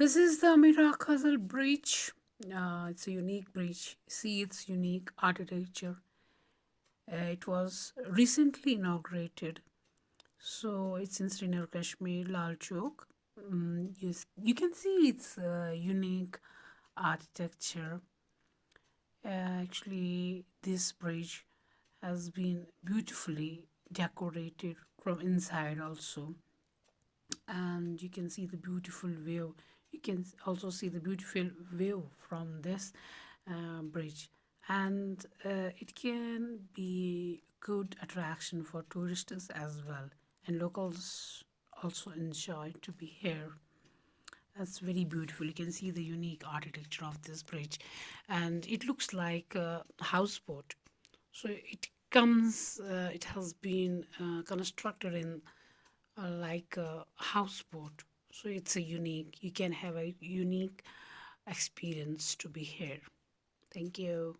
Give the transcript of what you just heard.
This is the Amira Kadal bridge. It's a unique bridge. See its unique architecture. It was recently inaugurated. So it's in Srinagar, Kashmir, Lal Chowk. You can see its unique architecture. Actually, this bridge has been beautifully decorated from inside also, and you can see the beautiful view. You can also see the beautiful view from this bridge, and it can be good attraction for tourists as well, and locals also enjoy to be here. That's very beautiful. You can see the unique architecture of this bridge, and it looks like a houseboat. So it has been constructed in like a houseboat. So it's a unique, you can have a unique experience to be here. Thank you.